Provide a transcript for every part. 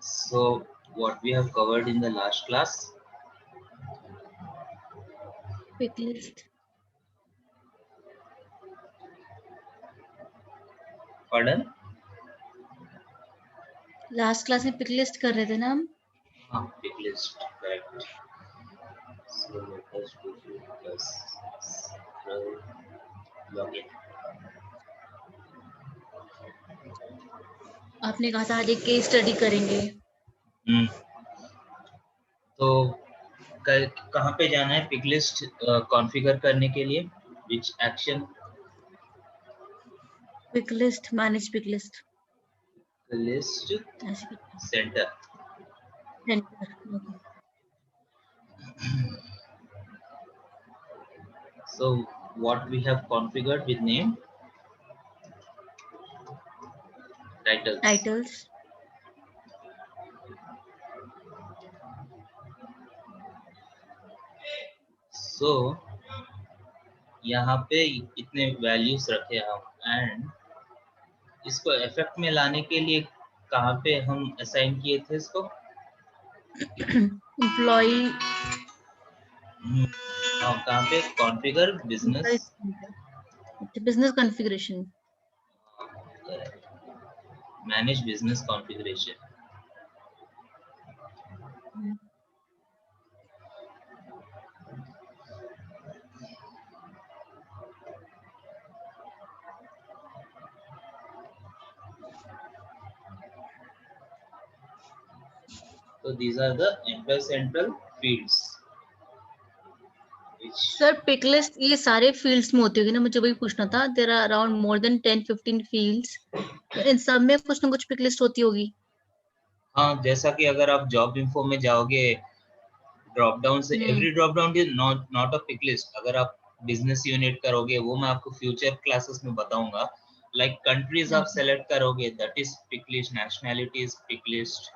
So what we have covered in the last class? Pick list Pardon? Last class में pick list कर रहे थे ना हम. Pick list, correct. So let us go to plus login. आपने कहा था आज एक केस स्टडी करेंगे. तो कहाँ पे जाना है पिक लिस्ट कॉन्फ़िगर करने के लिए? Which action? Pick list, manage pick list. List ऐसे करते हैं. center. Center. Okay. So what we have configured with name? Titles. Titles. So यहाँ पे इतने वैल्यूज रखे हम एंड इसको इफेक्ट में लाने के लिए कहाँ पे हम असाइन किए थे इसको? एम्प्लॉई. कहाँ पे? Configure business. Business configuration. Manage business configuration. So these are the employee central fields. Sir pick list ये सारे फील्ड्स में होती होगी ना, मुझे वही पूछना था. There are around more than 10-15 fields. इन सब में कुछ ना कुछ पिक लिस्ट होती होगी. हाँ, जैसा कि अगर आप जॉब इन्फो में जाओगे ड्रॉप डाउन से, every drop down is not a pick list. अगर आप बिजनेस यूनिट करोगे वो मैं आपको फ्यूचर क्लासेस में बताऊंगा. लाइक कंट्रीज आप सेलेक्ट करोगे that is pick list, nationality is pick list.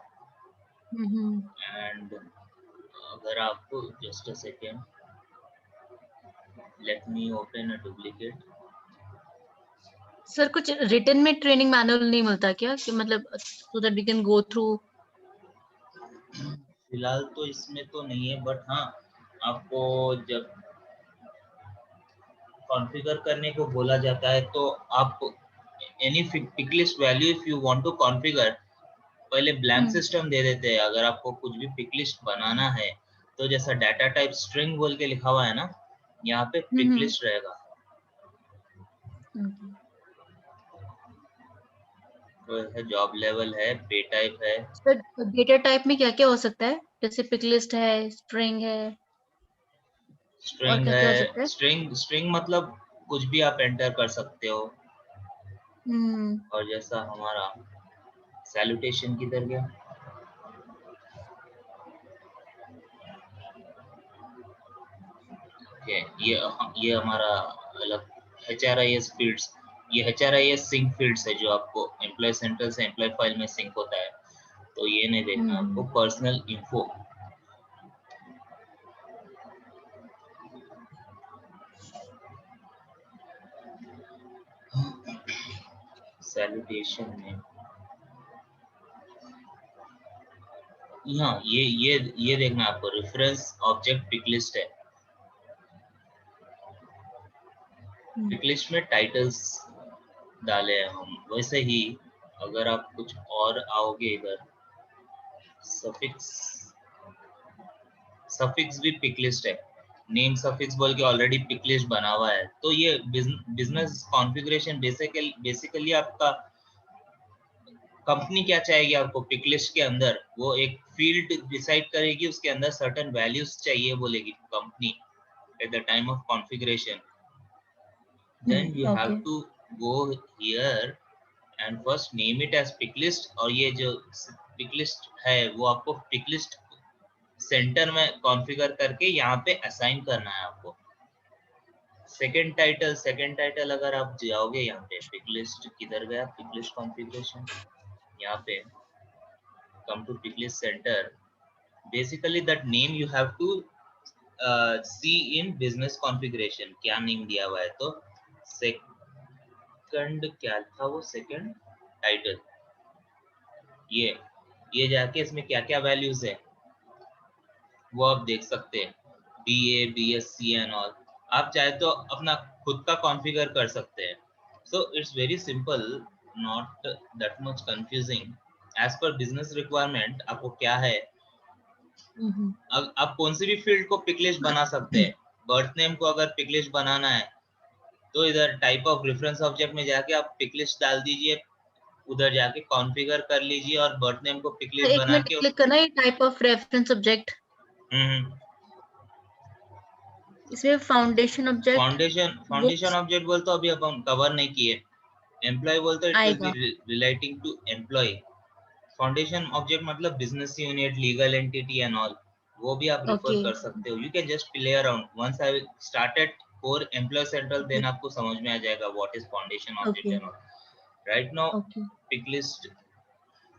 And अगर आपको just a second, let me open a duplicate. Sir कुछ रिटन में ट्रेनिंग मैनुअल नहीं मिलता क्या, कि मतलब so that we can go through? फिलहाल तो इसमें तो नहीं है, बट हाँ आपको जब कॉन्फ़िगर करने को बोला जाता है तो आप any pick list value if you want to configure पहले ब्लैंक सिस्टम दे देते हैं. अगर आपको कुछ भी पिक लिस्ट बनाना है तो जैसा डाटा टाइप स्ट्रिंग बोल के लिखा हुआ है ना, यहाँ पे पिक लिस्ट रहेगा. तो है जॉब लेवल है, पे टाइप है. सर डेटा टाइप में क्या क्या हो सकता है? जैसे पिक लिस्ट है, स्ट्रिंग है, और स्ट्रिंग क्या क्या हो सकता है. है? स्ट्रिंग मतलब कुछ भी आप एंटर कर सकते हो. और जैसा हमारा सैल्यूटेशन किधर गया? ये हमारा अलग HRIS फील्ड्स. ये HRIS सिंक फील्ड्स है जो आपको एम्प्लॉय सेंटर से एम्प्लॉय फाइल में सिंक होता है. तो ये नहीं देखना आपको. पर्सनल इन्फो, सैल्यूटेशन में यहाँ ये देखना आपको. रेफरेंस ऑब्जेक्ट पिक लिस्ट है. पिक लिस्ट में टाइटल्स डाले हैं हम. वैसे ही अगर आप कुछ और आओगे इधर, सफिक्स भी पिक लिस्ट है. नेम सफिक्स बोल के ऑलरेडी पिक लिस्ट बना हुआ है. तो ये बिजनेस कॉन्फ़िगरेशन बेसिकली आपका कंपनी क्या चाहेगी आपको पिक लिस्ट के अंदर, वो एक फील्ड डिसाइड करेगी, उसके अंदर सर्टेन वैल्यूज चाहिए बोलेगी company at the time of configuration. then you have to go here and first name it as pick list. और ये जो pick list है वो आपको pick list सेंटर में कॉन्फ़िगर करके यहाँ पे असाइन करना है आपको. सेकंड टाइटल अगर आप जाओगे यहाँ पे, पिक लिस्ट किधर गया? पिक लिस्ट कॉन्फ़िगरेशन, यहाँ पे come to pick list center. Basically that name you have to see in business configuration. क्या नेम दिया हुआ है? तो सेकंड क्या था वो? Second title. ये जाके इसमें क्या क्या वैल्यूज है वो आप देख सकते हैं, BA BSc एंड ऑल। आप चाहे तो अपना खुद का कॉन्फ़िगर कर सकते हैं। So it's very simple, not that much confusing. As per business requirement आपको क्या है, आप कौन सी भी फील्ड को पिक लिस्ट बना सकते हैं। बर्थ नेम को अगर पिक लिस्ट बनाना है तो इधर टाइप ऑफ रेफरेंस ऑब्जेक्ट में जाके आप पिक लिस्ट डाल दीजिए, उधर जाके कॉन्फ़िगर कर लीजिए और बर्थ नेम को पिक लिस्ट एक बना मिनट के क्लिक करना है टाइप ऑफ रेफरेंस ऑब्जेक्ट, हम्म इसमें फाउंडेशन ऑब्जेक्ट वो फाउंडेशन ऑब्जेक्ट बोल तो अभी अब हम कवर नहीं किए। एम्प्लॉय बोलते इट विल बी आएगा। Relating to employ. Foundation object मतलब business unit, legal entity and all, वो भी आप रिफर ओके कर सकते हो। You can just play around. Once I started for employ central then आपको समझ में आ जाएगा what is foundation object okay and all. Right now okay pick list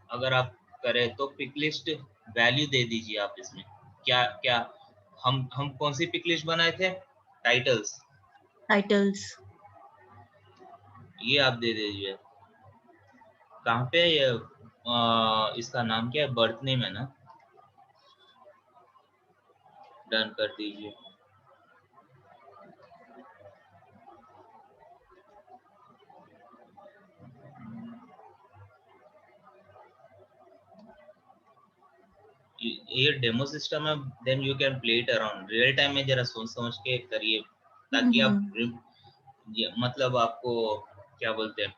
अगर आप करें तो पिक लिस्ट वैल्यू दे दीजिए आप इसमें। क्या क्या हम कौन सी पिक लिस्ट बनाए थे, टाइटल्स, टाइटल्स। ये आप दे दीजिए। कहाँ पे ये इसका नाम क्या है, बर्थ नेम है ना, डन कर दीजिए। ये डेमो सिस्टम है, then you can play it around. Real time में जरा सोच समझ के करिए ताकि आप मतलब आपको क्या बोलते हैं,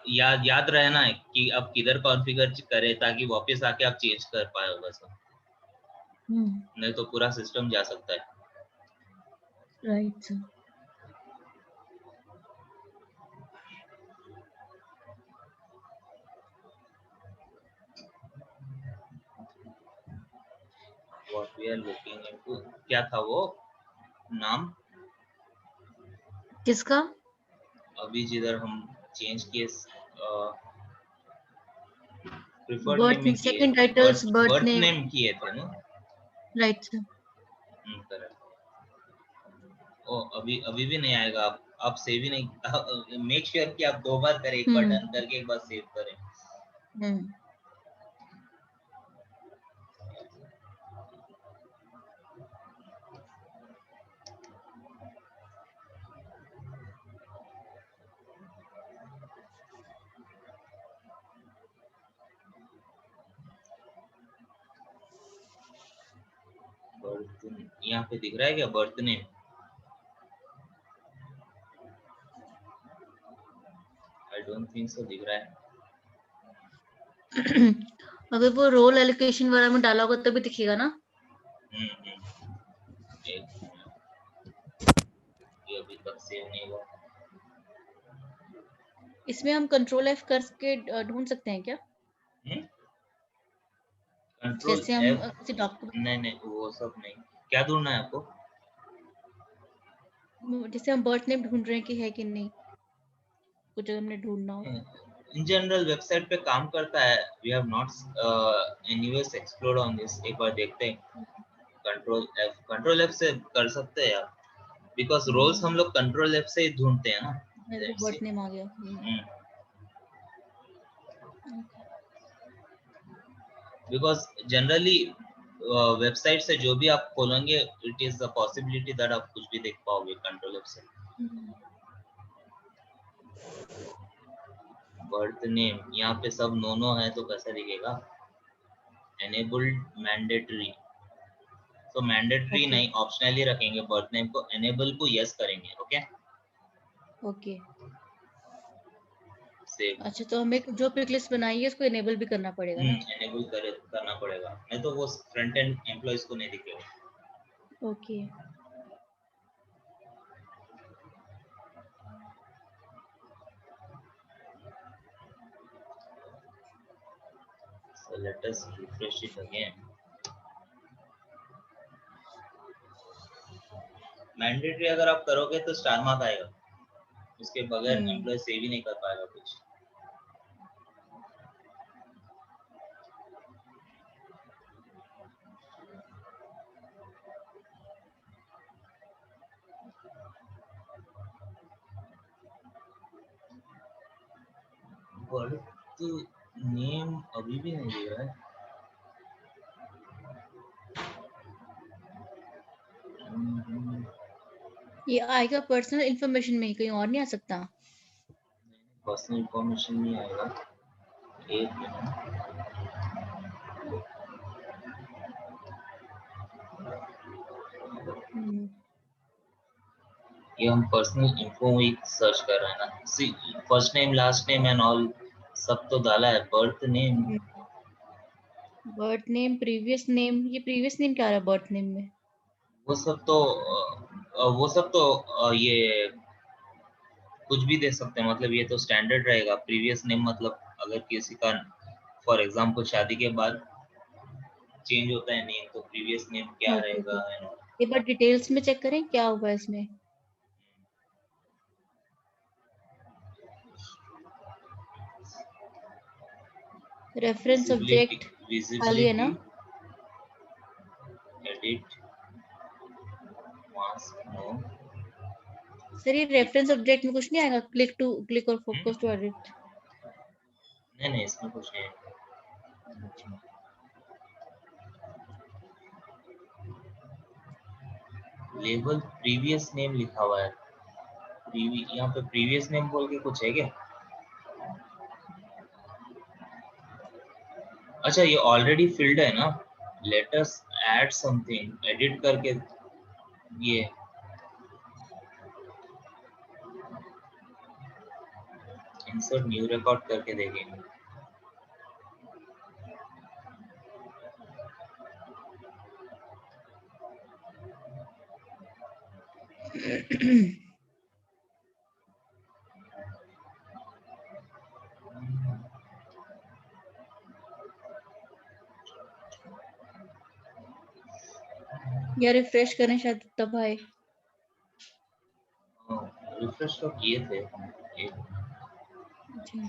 याद रहना है कि आप किधर कॉन्फ़िगर करें ताकि वापस आके आप चेंज कर पाए बस। नहीं तो पूरा सिस्टम जा सकता है। Right sir. What we are looking into, क्या था वो नाम किसका? अभी जिधर हम चेंज किए, प्रिफर्ड नेम बर्थ में किए, second titles birth birth name. Name किए थे ना। Right sir. करेक्ट। ओ अभी अभी भी नहीं आएगा। आप सेव ही नहीं, मेक श्योर कि आप 2 बार करें, एक बार डन करके एक बार सेव करें। बर्थ यहाँ पे दिख रहा है क्या, birth name? I don't think so दिख रहा है। अगर वो रोल एलोकेशन वाला में डाला होगा तभी दिखेगा ना। एक ये अभी तक सेव नहीं हुआ। इसमें हम कंट्रोल F करके ढूंढ सकते हैं क्या? कंट्रोल जैसे हम एफ, किसी डॉक्यूमेंट, नहीं नहीं वो सब नहीं। क्या ढूंढना है आपको? जैसे हम बर्थ नेम ढूंढ रहे हैं कि है कि नहीं, कुछ अगर हमने ढूंढना हो। इन जनरल वेबसाइट पे काम करता है। We have not anyways explored on this, एक बार देखते हैं। कंट्रोल एफ से कर सकते हैं आप, बिकॉज रोल्स हम लोग कंट्रोल एफ से ही ढूंढते हैं ना। मेरे को Let's see. बर्थ नेम आ गया। बिकॉज जनरली वेबसाइट से जो भी आप खोलेंगे it is the possibility that आप कुछ भी देख पाओगे कंट्रोल एफ से। बर्थ नेम यहाँ पे सब नो है तो कैसा दिखेगा? एनेबल्ड मैंडेटरी, तो मैंडेटरी ओके नहीं, ऑप्शनली रखेंगे। बर्थ नेम को एनेबल को यस करेंगे। Okay okay. सेव। अच्छा, तो हमें जो पिक लिस्ट बनाई है उसको इनेबल भी करना पड़ेगा ना। एनेबल करना पड़ेगा, नहीं तो वो फ्रंट एंड एम्प्लॉयज को नहीं दिखेगा। Okay. So let us refresh it again. Mandatory अगर आप करोगे तो स्टार मार्क आएगा, उसके बगैर एम्प्लॉय सेव ही नहीं कर पाएगा कुछ। बर्थ नेम अभी भी नहीं दे रहा है। ये आएगा पर्सनल इंफॉर्मेशन में, कहीं और नहीं आ सकता? पर्सनल इंफॉर्मेशन नहीं आएगा, एक मिनट। ये हम पर्सनल इन्फो ही सर्च कर रहे हैं ना। See first name last name and all सब तो डाला है। Birth name, birth name, previous name, ये प्रीवियस नेम क्या आ रहा है बर्थ नेम में? वो सब तो ये कुछ भी दे सकते हैं, मतलब ये तो स्टैंडर्ड रहेगा। प्रीवियस नेम मतलब अगर किसी का फॉर एग्जांपल शादी के बाद चेंज होता है नेम, तो प्रीवियस नेम क्या ओके ओके, रहेगा and all। एक बार डिटेल्स में चेक करें क्या हुआ इसमें। रेफरेंस विजिबिलिटी, सब्जेक्ट खाली है विजिबिलिटी, ना? Edit, mask, no. सर ये रेफरेंस सब्जेक्ट में कुछ नहीं आएगा? क्लिक और फोकस टू एडिट? नहीं नहीं, इसमें कुछ नहीं है। अच्छा, लेबल प्रीवियस नेम लिखा हुआ है। यहाँ पे प्रीवियस नेम बोल के कुछ है क्या? अच्छा, ये ऑलरेडी फिल्ड है ना। Let us add something, edit करके ये इंसर्ट न्यू रिकॉर्ड करके देखेंगे। या रिफ्रेश करें शायद तब आए। रिफ्रेश तो किए थे एक। अच्छा,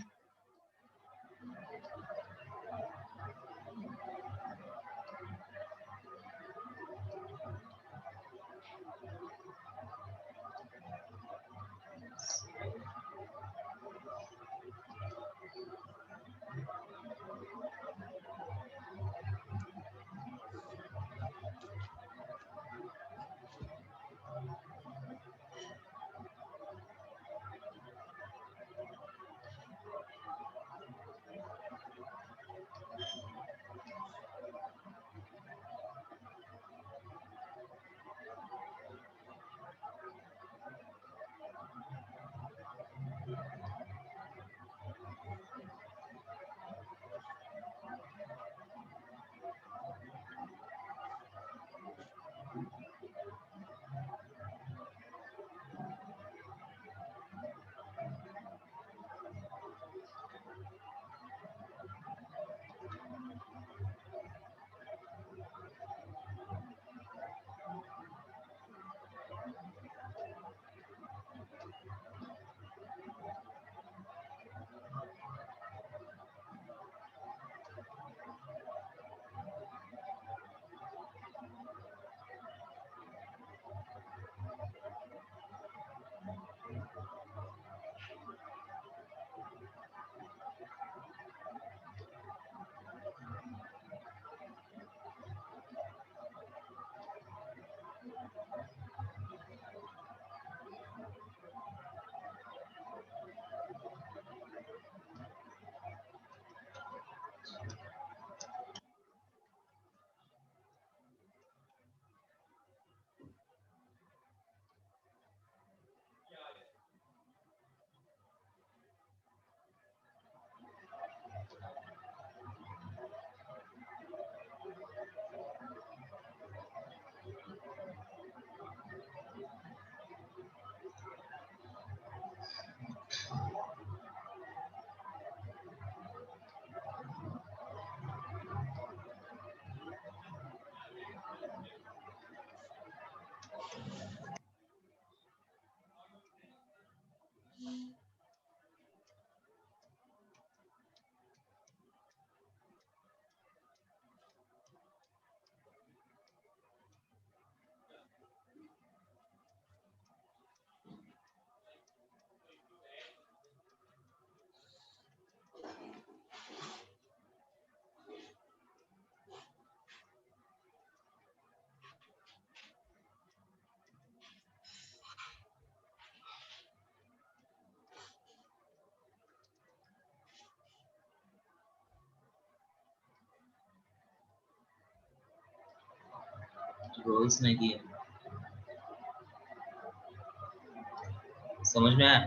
रोल्स में किए, समझ में आया?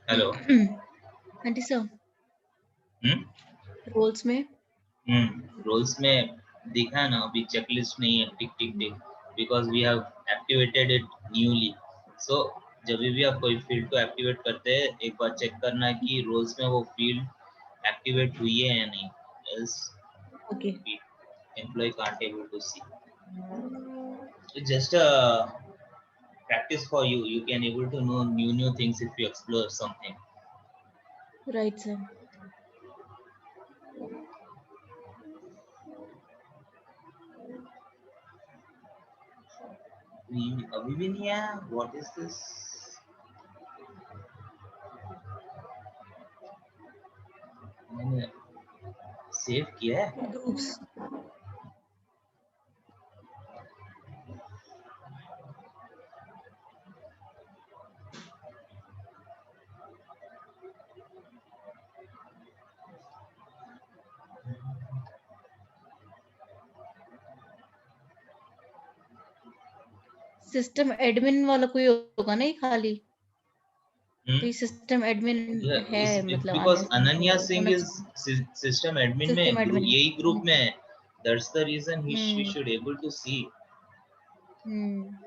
हेलो? हाँ जी सर, हम्म रोल्स में रोल्स में दिखा है ना, अभी चेकलिस्ट नहीं है, tick tick tick, because we have activated it newly. So जब भी आप कोई फील्ड को एक्टिवेट करते हैं, एक बार चेक करना है कि रोल्स में वो फील्ड एक्टिवेट हुई है या नहीं, else okay employee can't able to see. It's just a practice for you. You can able to know new things if you explore something. Right sir. अभी भी नहीं आया, what is this? मैंने save किया है। ग्रुप्स सिस्टम एडमिन वाला कोई होगा ना ये खाली, तो ये सिस्टम एडमिन है It's मतलब because Ananya Singh होना is चाहिए system admin सिस्टम में एडमिन। यही ग्रुप में है। That's the reason she hmm should able to see. Hmm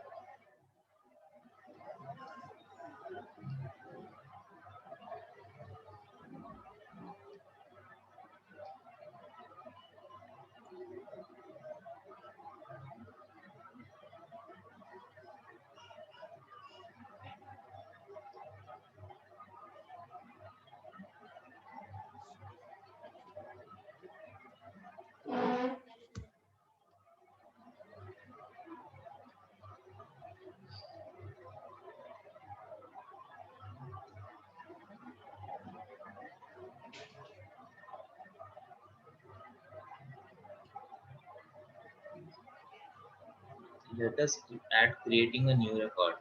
Let us add creating a new record.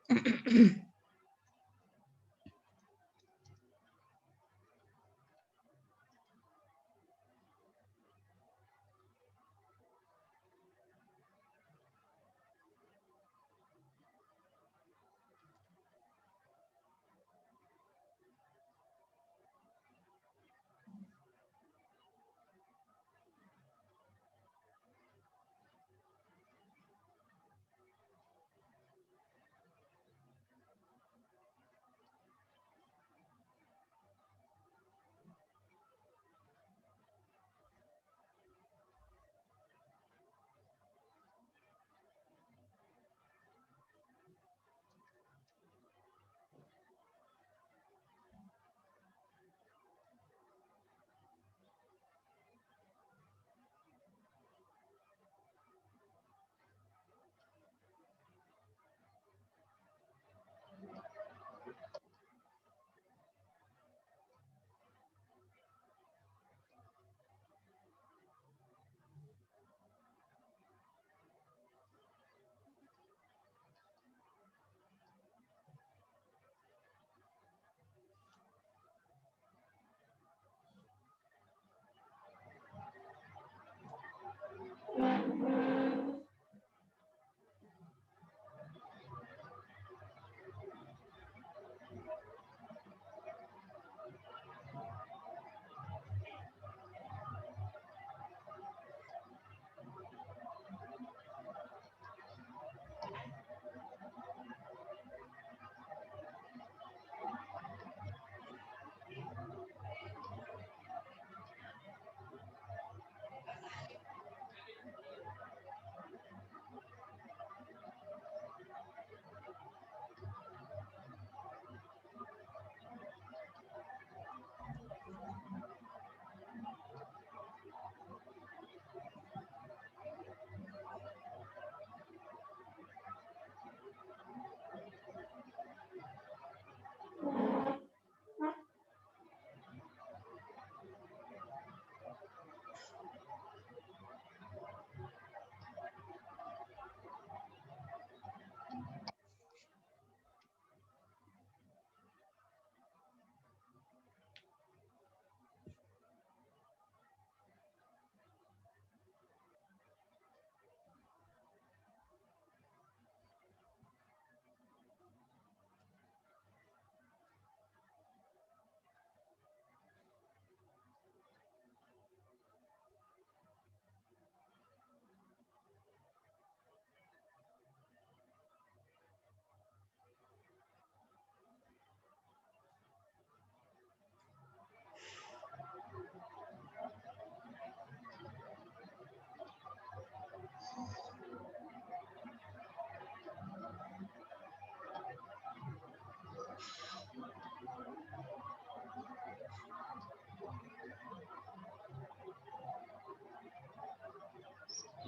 ये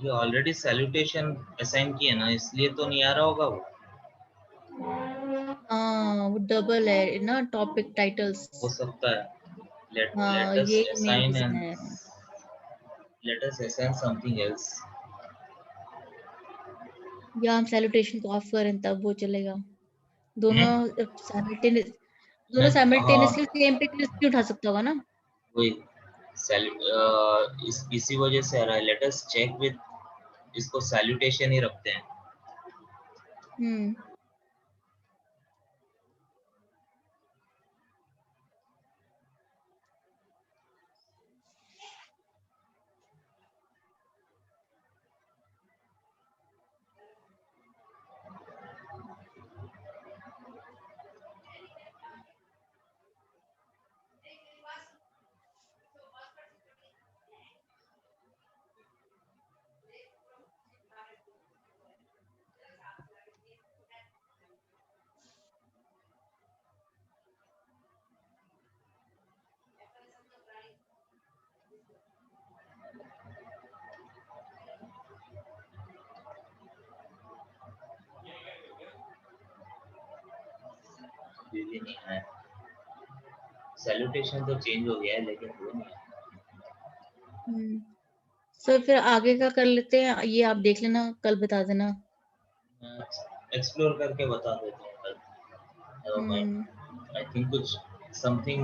ऑलरेडी सैल्यूटेशन असाइन किए ना, इसलिए तो नहीं आ रहा होगा वो। हाँ, वो डबल है ना टॉपिक टाइटल्स। हो सकता है। हाँ, let us ये मेन assign रीजन and है। let us assign something else. या हम सैल्यूटेशन को ऑफ करें तब वो चलेगा। दोनों साइमल्टेनियस दोनों हाँ, साइमल्टेनियसली सेम पे क्लिक नहीं उठा सकता होगा ना। वही इसी वजह से आ रहा है। लेट अस चेक विद, इसको सैल्यूटेशन ही रखते हैं। हम्म अभी भी नहीं है। सैल्यूटेशन तो चेंज हो गया है लेकिन वो नहीं है। सर फिर आगे का कर लेते हैं, ये आप देख लेना, कल बता देना। एक्सप्लोर करके बता देता हूँ। Never mind. I think कुछ something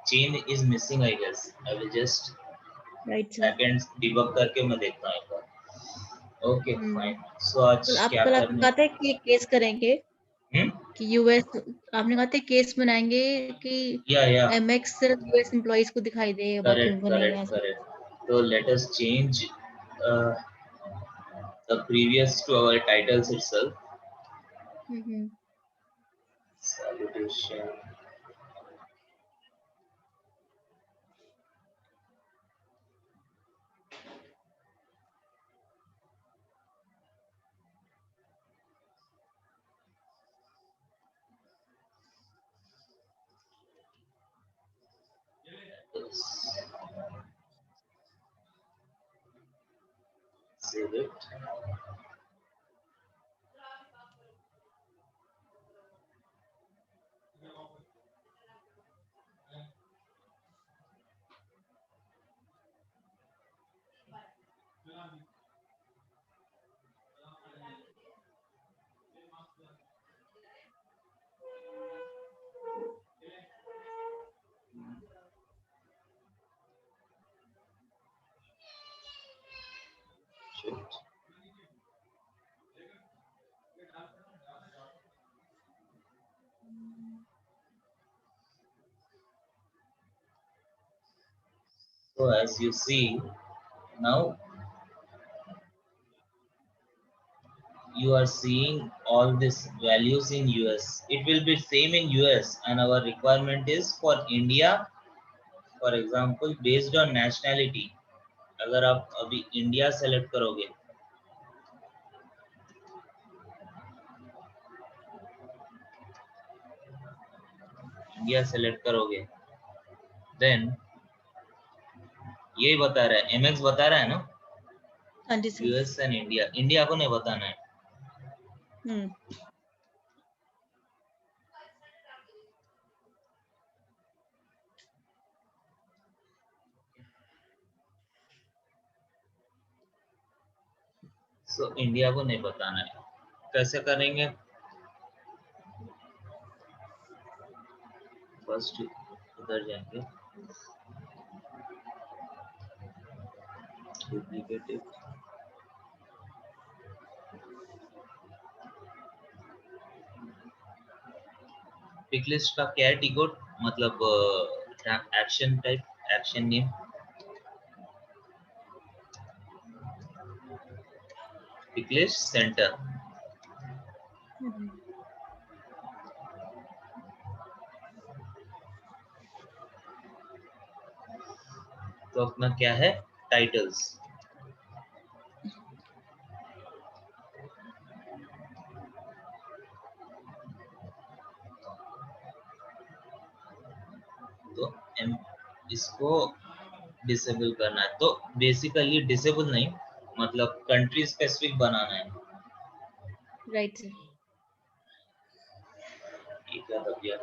chain is missing, I guess. I will just right sir. backend debug करके मैं देखता हूँ एक बार। Okay, fine. So आज आप क्या कल आपने करने? कहा था कि केस करेंगे कि यूएस, आपने कहा था केस बनाएंगे कि Yeah. एमएक्स सिर्फ यूएस एम्प्लॉइज को दिखाई दे, बाकियों को नहीं ऐसा। Correct. So let us change uh, the previous to our titles itself. Salutation. Save it. Shit. So as you see, now you are seeing all these values in US. It will be same in US, and our requirement is for India. For example, based on nationality, अगर आप अभी India select करोगे, then यही बता रहा है, MX बता रहा है ना, हाँ जी सर। यूएस एंड इंडिया को नहीं बताना है। सो इंडिया को नहीं बताना है। कैसे करेंगे? फर्स्ट उधर जाएंगे, डुप्लीकेट इट, पिक लिस्ट का क्या है टिकोड, मतलब action type, action name, pick list center. तो अपना क्या है, टाइटल्स। तो इसको डिसेबल करना है, तो बेसिकली डिसेबल नहीं, मतलब कंट्री स्पेसिफिक बनाना है। Right sir. ठीक है भैया।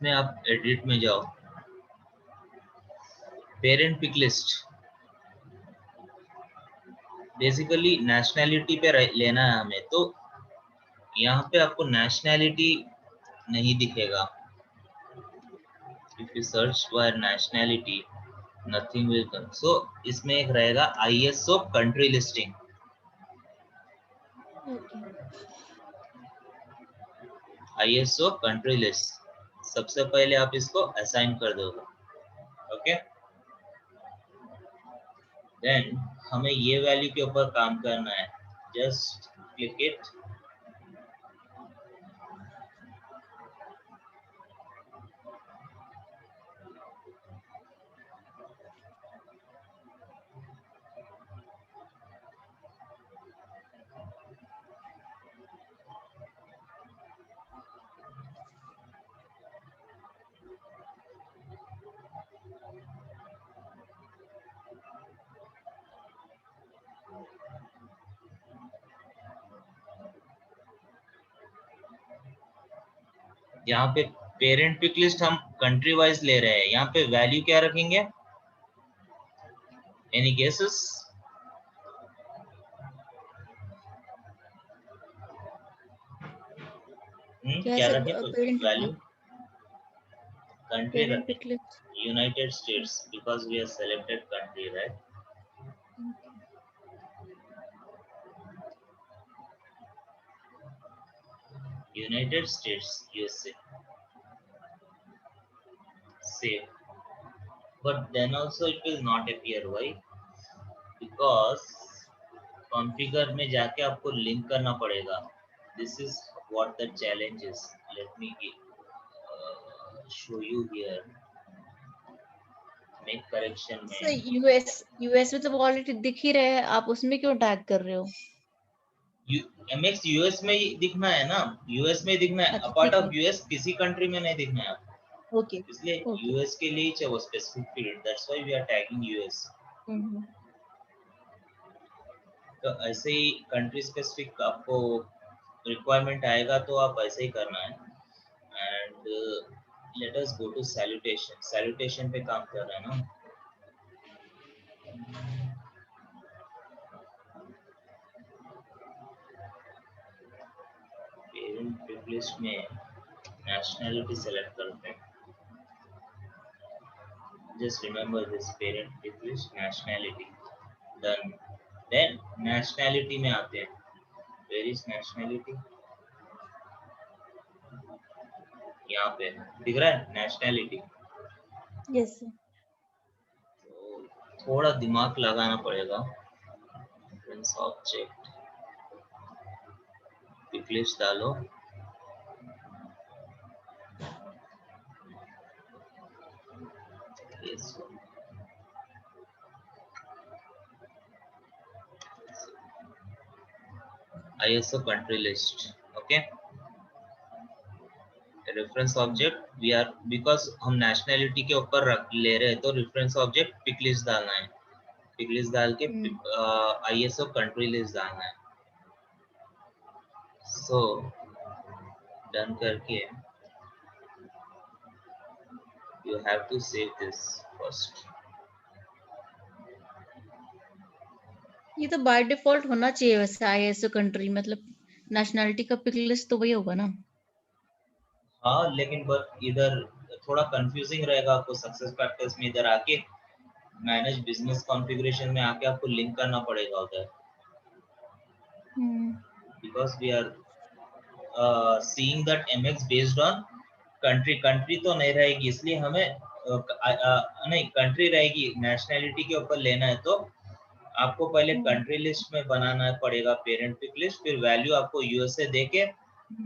इसमें आप एडिट में जाओ, parent pick list, basically nationality पे लेना है हमें, तो यहाँ पे आपको नेशनैलिटी नहीं दिखेगा। If you search for nationality, nothing will come. So इसमें एक रहेगा ISO country listing. ISO country list सबसे पहले आप इसको असाइन कर दोगे। ओके, देन हमें ये वैल्यू के ऊपर काम करना है। जस्ट क्लिक इट, यहाँ पे पेरेंट पिक लिस्ट हम कंट्री वाइज ले रहे हैं, यहाँ पे वैल्यू क्या रखेंगे? Any guesses? क्या सर रखें वैल्यू? कंट्री पेरेंट रखें pick list. United States because we have selected country, right? United States, USA. Save. But then also it will not appear. Why? Because configure में जाके आपको link करना पड़ेगा. This is what the challenge is. Let me show you here. Make correction में. Sir US में तो already दिख ही रहे हैं, आप उसमें क्यों टैग कर रहे हो? MX US में ही दिखना है ना, US में ही दिखना है. अच्छा, अपार्ट ठीक ऑफ है। US किसी कंट्री में नहीं दिखना है आपको. ओके इसलिए ओके। US के लिए चाहिए वो specific field. That's why we are tagging US. तो ऐसे ही कंट्री स्पेसिफिक आपको रिक्वायरमेंट आएगा तो आप ऐसे ही करना है. And let us go to salutation पे काम कर रहे हैं ना. पेरेंट पिक लिस्ट में नेशनैलिटी सेलेक्ट करते हैं. Just remember this, parent pick list nationality done. Then nationality में आते हैं. Where is nationality? यहाँ पे दिख रहा है नेशनैलिटी. Yes sir. तो थोड़ा दिमाग लगाना पड़ेगा. रेफरेंस ऑब्जेक्ट पिक लिस्ट डालो. Yes. ISO country list. Okay. Reference object we are, because हम नेशनैलिटी के ऊपर ले रहे हैं तो रेफरेंस ऑब्जेक्ट पिक लिस्ट डालना है. पिक लिस्ट डाल के ISO कंट्री लिस्ट डालना है. सो डन करके you have to save this first. ये तो बाय डिफॉल्ट होना चाहिए वैसे आईएसओ कंट्री, मतलब नेशनैलिटी का पिक लिस्ट तो वही होगा ना. हाँ, लेकिन बट इधर थोड़ा कंफ्यूजिंग रहेगा आपको. सक्सेस फैक्टर्स में इधर आके मैनेज बिजनेस कॉन्फ़िगरेशन में आके आपको लिंक करना पड़ेगा उधर. Because we are seeing that MX based on country. Country तो नहीं रहेगी, इसलिए हमें नहीं कंट्री रहेगी. नेशनैलिटी के ऊपर लेना है तो आपको पहले कंट्री लिस्ट में बनाना पड़ेगा पेरेंट पिक लिस्ट. फिर वैल्यू आपको यूएसए देके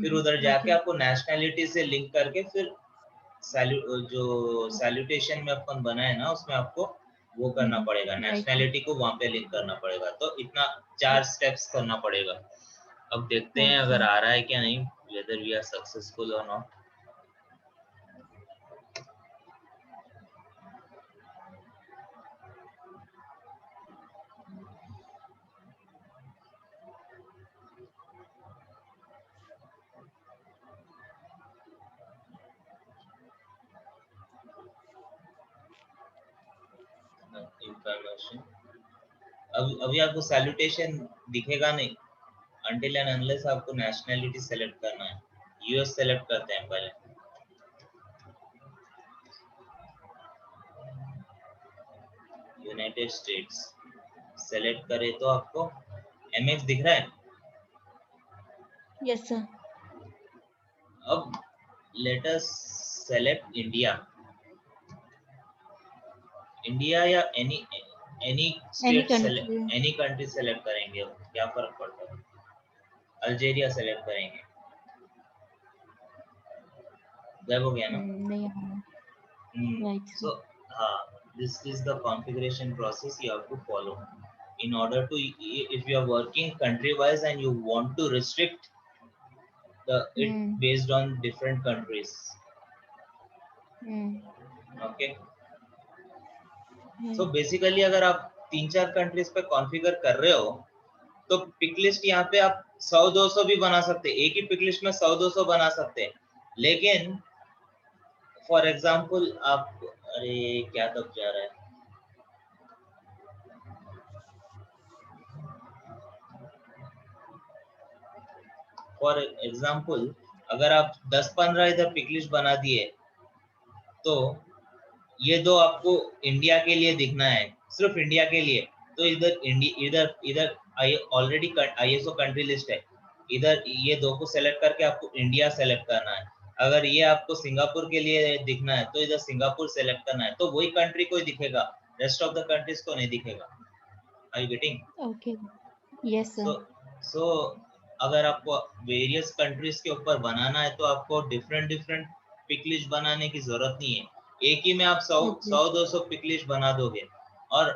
फिर उधर जाके आपको नेशनैलिटी से लिंक करके फिर जो सैल्यूटेशन में अपन बनाए ना उसमें आपको वो करना पड़ेगा. नेशनैलिटी को वहां पे लिंक करना पड़ेगा. तो इतना 4 स्टेप्स करना पड़ेगा. अब देखते हैं अगर आ रहा है क्या नहीं, whether we are successful or not. Information अभी आपको सैल्यूटेशन दिखेगा नहीं until and unless आपको नेशनैलिटी सेलेक्ट करना है. यूएस सेलेक्ट करते हैं पहले. यूनाइटेड स्टेट्स सेलेक्ट करे तो आपको MX दिख रहा है. Yes sir. अब let us select India. India या any state any country select करेंगे, क्या फर्क पड़ता है? अल्जीरिया सेलेक्ट करेंगे. जब हो गया ना. Right. So this is the configuration process you have to follow in order to, if you are working country wise and you want to restrict it based on different countries. Okay. So basically अगर आप 3-4 countries पे configure कर रहे हो तो pick list यहाँ पे आप 100-200 भी बना सकते हैं. एक ही पिक लिस्ट में 100-200 बना सकते हैं. लेकिन फॉर एग्जाम्पल आप, अरे क्या तब जा रहा है, फॉर एग्जाम्पल अगर आप 10-15 इधर पिक लिस्ट बना दिए, तो ये दो आपको इंडिया के लिए दिखना है, सिर्फ इंडिया के लिए, तो इधर इधर इधर ऑलरेडी आईएसओ कंट्री लिस्ट है, इधर ये दो को सेलेक्ट करके आपको इंडिया सेलेक्ट करना है। अगर ये आपको सिंगापुर के लिए दिखना है तो इधर सिंगापुर सेलेक्ट करना है, तो वही कंट्री को ही दिखेगा, रेस्ट ऑफ द कंट्रीज को नहीं दिखेगा। Are you getting? Okay. Yes, sir. So अगर आपको वेरियस कंट्रीज के ऊपर बनाना है तो आपको डिफरेंट डिफरेंट पिक लिस्ट बनाने की जरूरत नहीं है, एक ही में आप 100 Okay. 200 पिक लिस्ट बना दोगे। और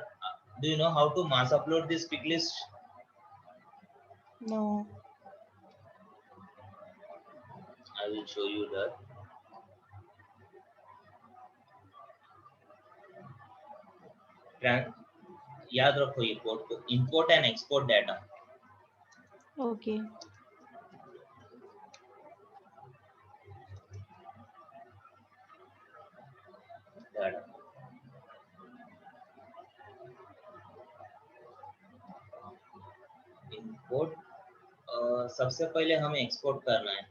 do you know how to mass upload this pick list? No. I will show you that. याद रखो ये कोड को, import and export data. Okay. Import सबसे पहले हमें एक्सपोर्ट करना है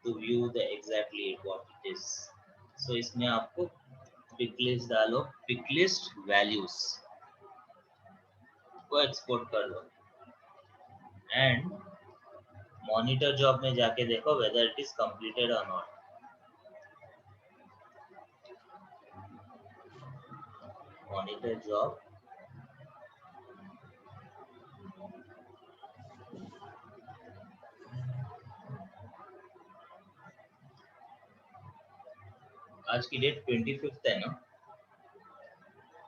to view the exactly what it is. So इसमें आपको पिक लिस्ट डालो, पिक लिस्ट वैल्यूज को एक्सपोर्ट कर लो, एंड मॉनिटर जॉब में जाके देखो वेदर इट इज कंप्लीटेड और नॉट। मॉनिटर जॉब, आज की डेट 25 है ना?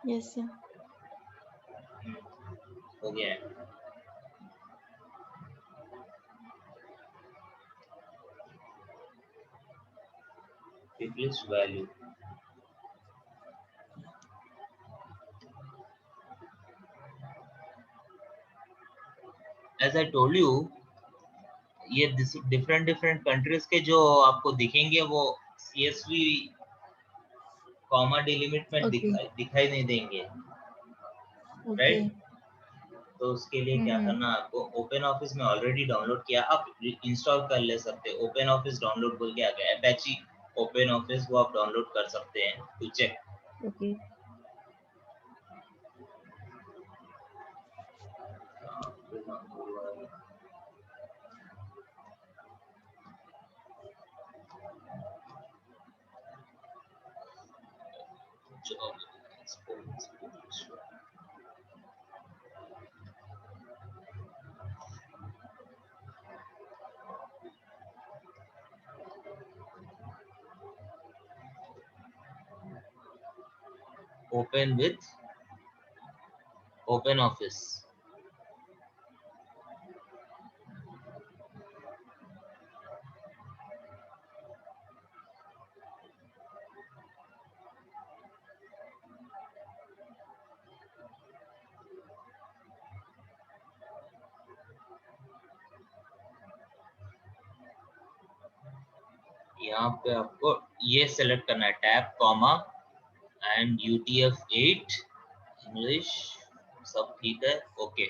Yes, sir. हो गया है। Pick list value, as I told you, ये डिफरेंट डिफरेंट कंट्रीज के जो आपको दिखेंगे वो CSV कॉमा डिलिमिट में Okay. दिखाई नहीं देंगे, Okay. राइट? तो उसके लिए क्या करना, आपको ओपन ऑफिस में ऑलरेडी डाउनलोड किया, आप इंस्टॉल कर ले सकते हैं। ओपन ऑफिस डाउनलोड बोल के आ गया, अपेची ओपन ऑफिस, वो आप डाउनलोड कर सकते हैं to check. Okay. Open with open office, यहाँ पे आपको ये सेलेक्ट करना है, tab comma and UTF-8 English, सब ठीक है, ओके।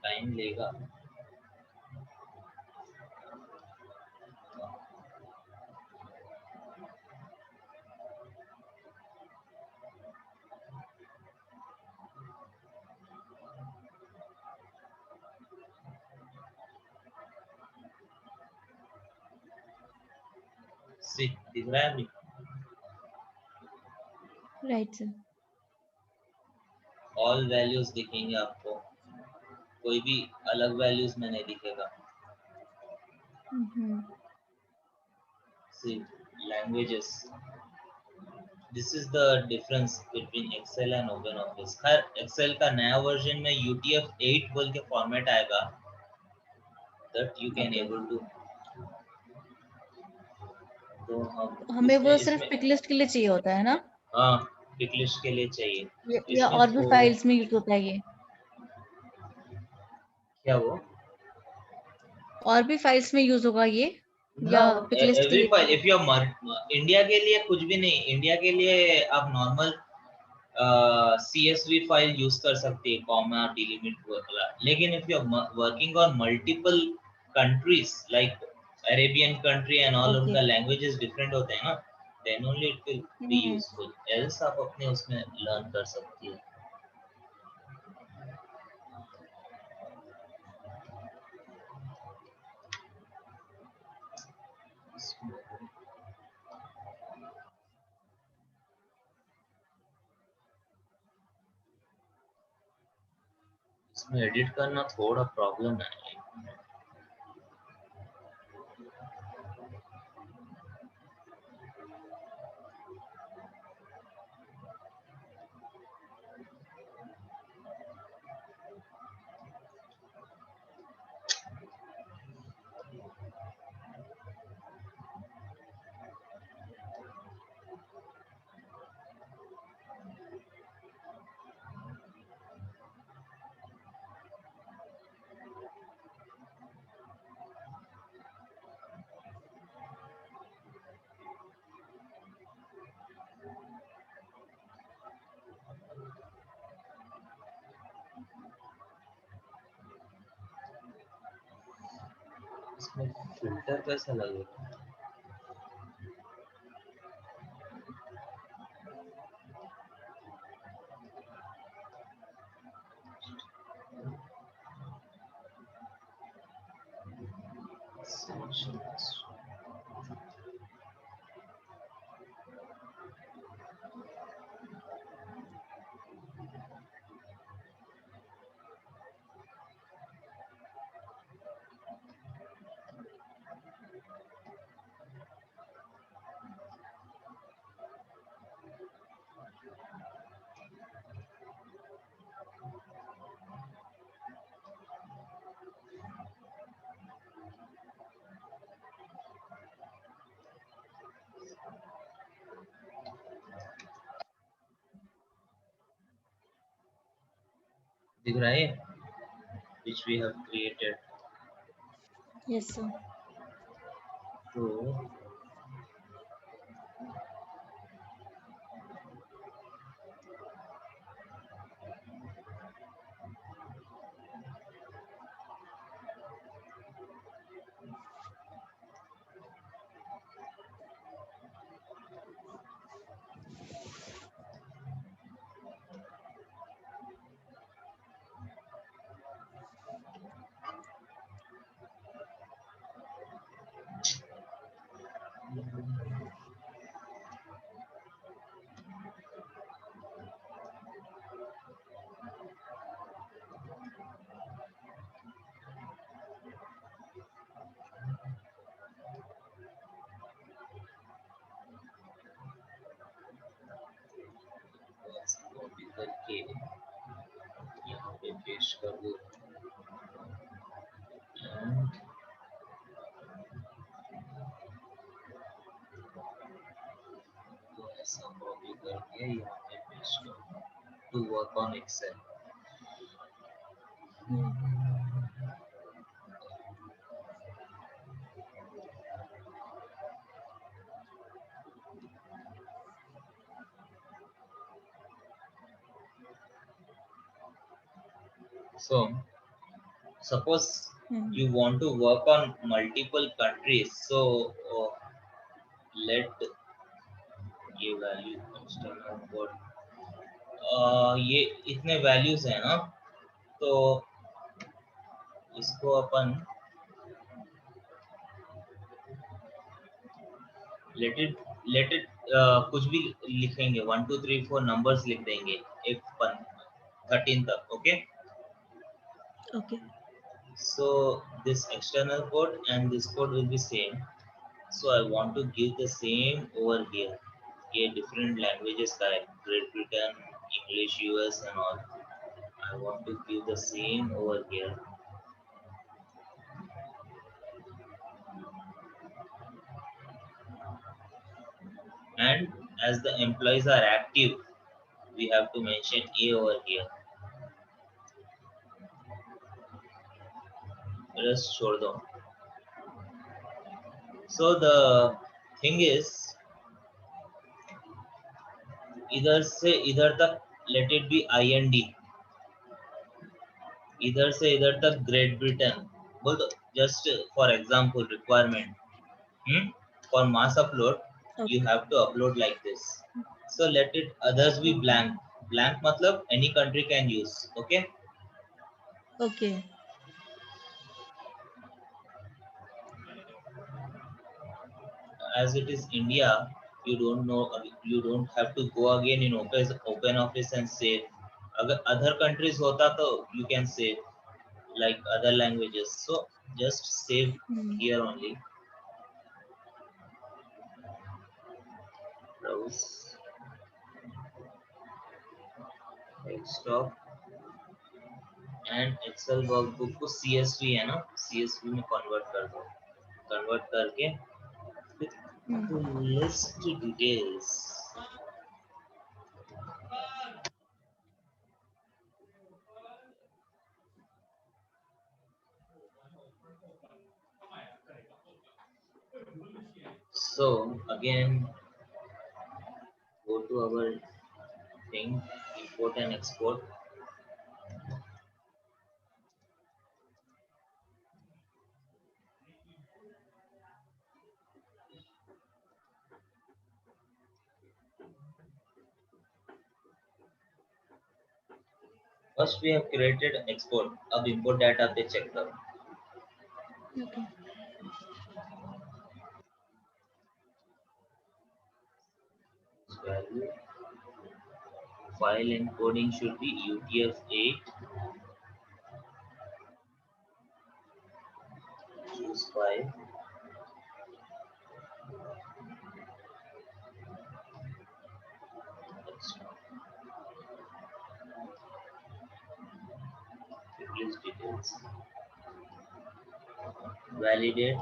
टाइम लेगा। दिख रहा है अभी? Right sir. ऑल वैल्यूज दिखेंगे आपको, कोई भी अलग वैल्यूज में नहीं दिखेगा। See, languages. This is the difference between Excel and OpenOffice. Her Excel का नया वर्जन में UTF-8 बोल के फॉर्मेट आएगा, that you can able to। तो हमें वो सिर्फ पिक लिस्ट के लिए चाहिए होता है ना? हाँ, पिक लिस्ट के लिए चाहिए। या और भी फाइल्स में यूज होता है ये? क्या वो? और भी फाइल्स में यूज होगा ये या पिक लिस्ट के लिए? फाइल, इफ यू इंडिया के लिए कुछ भी नहीं, इंडिया के लिए आप नॉर्मल CSV फाइल यूज कर सकते हैं, कॉमा डिलीमिट वाला। लेकिन if you working on multiple countries like Arabian country and all, उनका लैंग्वेजेस डिफरेंट होते हैं ना, then only it will be useful. Else आप अपने उसमें लर्न कर सकती है। इसमें एडिट करना थोड़ा प्रॉब्लम है। इसमें फिल्टर कैसा लगेगा? दिख रहा है which we have created? Yes sir. तो कॉपी करके यहाँ पे पेस्ट कर दो। तो ऐसा कॉपी करके यहाँ पे पेस्ट करो to work on Excel. So suppose you want to work on multiple countries, so let ये वैल्यू एक्सटर्नल कोड, ये इतने वैल्यूज है ना, तो इसको अपन लेट इट कुछ भी लिखेंगे, 1 2 3 4 नंबर्स लिख देंगे एक 13 तक. Okay, Okay. so this external code and this code will be same, so I want to give the same over here. ये different languages का है, Great Britain, English, US and all. I want to give the same over here. And as the employees are active, we have to mention A over here. Rest छोड़ दो. So the thing is, इधर से इधर तक let it be IND, इधर से इधर तक ग्रेट ब्रिटेन बोल दो, just for example requirement. For mass upload, you have to upload like this. So let it others be blank. Blank matlab any country can use. Okay. Okay. As it is India, you don't know, you don't have to go again in open office and save. अगर other countries होता तो you can save like other languages. So just save here only. Browse. Desktop. And Excel workbook को CSV है ना, CSV में convert कर दो. Convert करके list details. So again, go to our thing, import and export. First we have created export. अब import data पे check करो. Okay. Value. File encoding should be UTF-8. Choose file. Release details. Validate.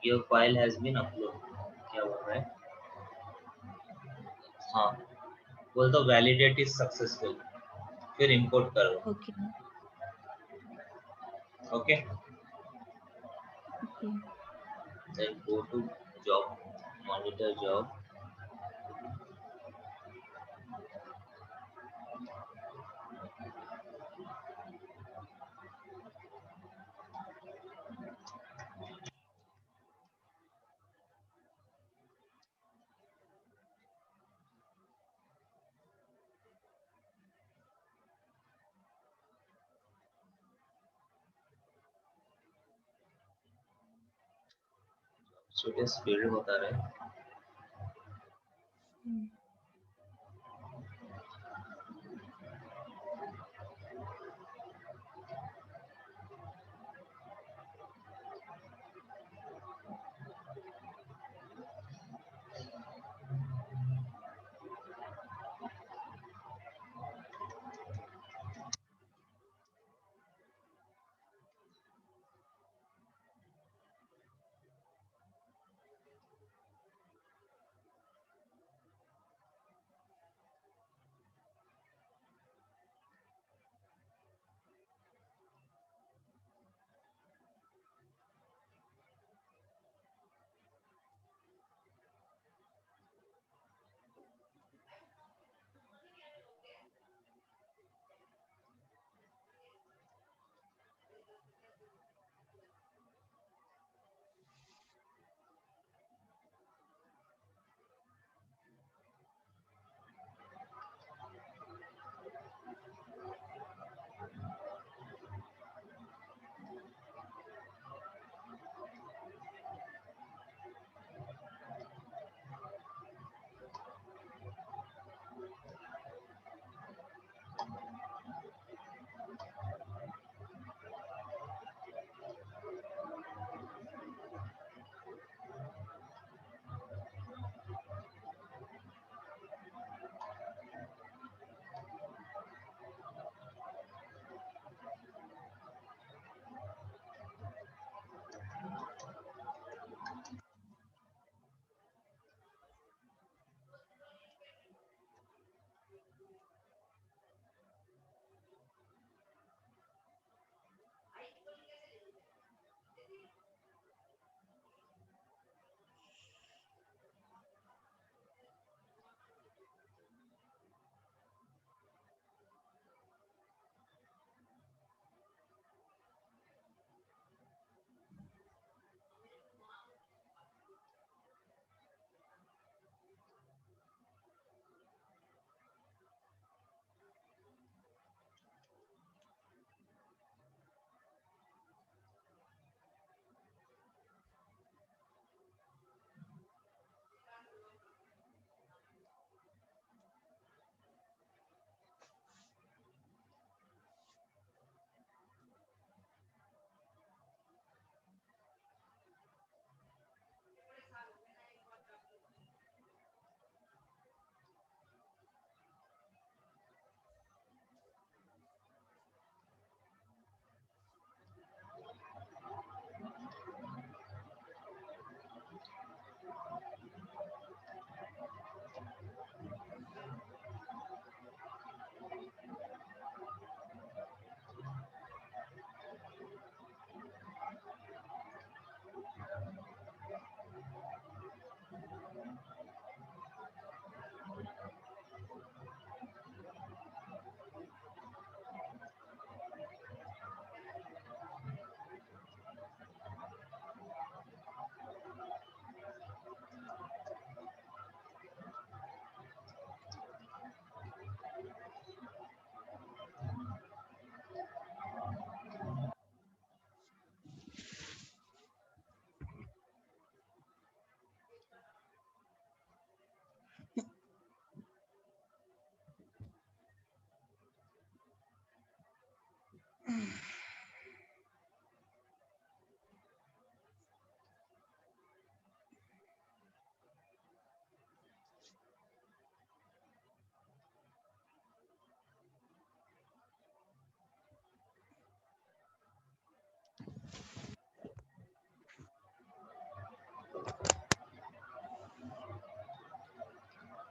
Your file has been uploaded. क्या बोल रहा है? हाँ, बोल दो validate is successful. फिर import करो. Okay. Okay. Okay. Then go to job, monitor job. छोटे स्पीड बता रहे.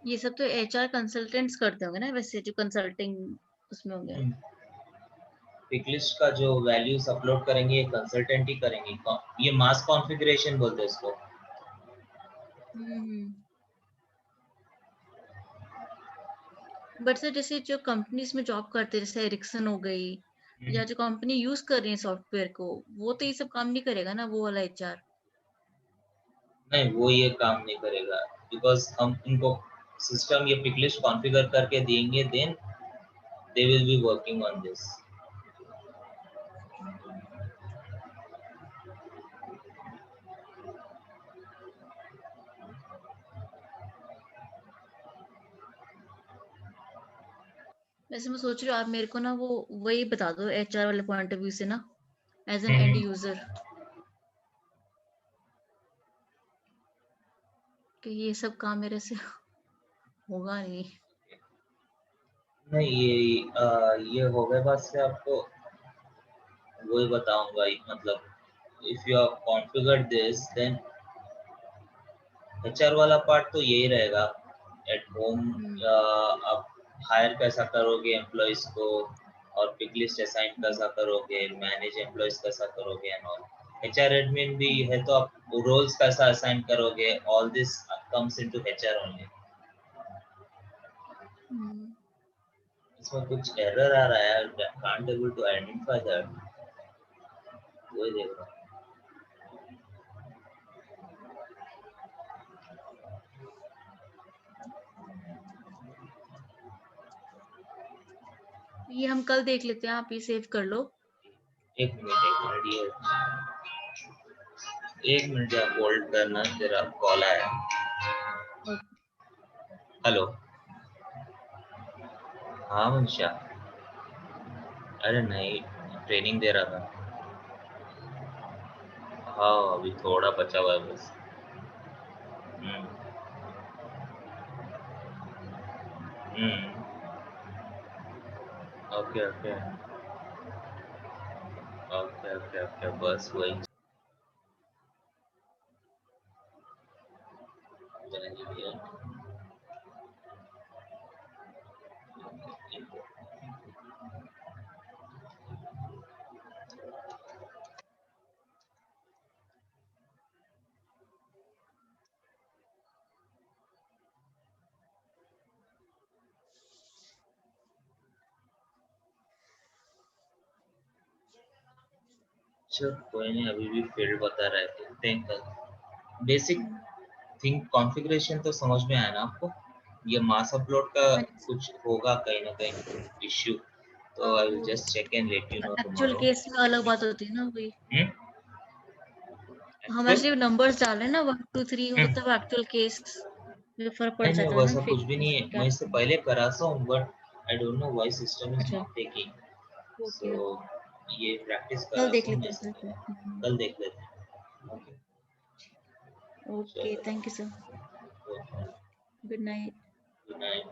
ये सब तो एचआर कंसल्टेंट्स करते होंगे ना, वैसे जो कंसल्टिंग उसमें होंगे। पिकलिस्ट का जो वैल्यूज अपलोड करेंगे ये कंसल्टेंट ही करेंगे। ये मास कॉन्फ़िगरेशन बोलते हैं इसको। बट सर जैसे जो कंपनीज में जॉब करते हैं, जैसे एरिक्सन हो गई या जो कंपनी यूज कर रही है सॉफ्टवेयर को, वो तो ये सब काम नहीं करेगा ना, वो वाला एचआर। नहीं, वो ये काम नहीं करेगा, बिकॉज हम इनको सिस्टम ये पिकलिस्ट कॉन्फ़िगर करके देंगे, then they will be working on this. वैसे मैं सोच रही हूँ आप मेरे को ना वो वही बता दो एचआर वाले पॉइंट ऑफ व्यू से ना, एज एन एंड यूजर, कि ये सब काम मेरे से होगा नहीं। नहीं, ये हो गए बात से आपको वही बताऊंगा। मतलब if you have configured this, then HR वाला पार्ट तो यही रहेगा। एट होम आप हायर कैसा करोगे एम्प्लॉइज को, और पिक लिस्ट असाइन कैसा करोगे, मैनेज एम्प्लॉइज कैसा करोगे एंड ऑल। एचआर एडमिन भी है तो आप रोल्स कैसा असाइन करोगे, all this comes into HR only. इसमें कुछ एरर आ रहा है, can't able to identify that, वही देख रहा हूँ। ये हम कल देख लेते हैं, आप ये सेव कर लो। एक मिनट ये होल्ड करना, तेरा कॉल आया। हेलो। हाँ मनीषा। अरे नहीं, ट्रेनिंग दे रहा था। हाँ, अभी थोड़ा बचा हुआ है बस। Hmm. Okay okay okay okay okay, बस वही। चल कोई नहीं, अभी भी फील्ड बता रहे थे, देखते हैं कल। बेसिक थिंग कॉन्फ़िगरेशन तो समझ में आया ना आपको? ये मास अपलोड का कुछ होगा कहीं ना कहीं इश्यू, तो I will just check and let you know actual tomorrow. Case में अलग बात होती है ना, वही हम एक्चुअल ऐसे नंबर्स डाल रहे हैं ना 1 2 3, हो सकता है एक्चुअल केस में फर्क पड़ नहीं नहीं, जाता है ना, वैसा कुछ फेक भी नहीं है। क्या। मैं इससे पहले करा सा हूँ, but I don't know why system is अच्छा, नॉट टेकिंग। ओके, सो ये प्रैक्टिस कल करा देख सा हूँ मैं लेते हैं इससे सर पहले। फिर। कल देख लेते हैं। ओके। ओके, चलो, thank you sir, good night. Good night.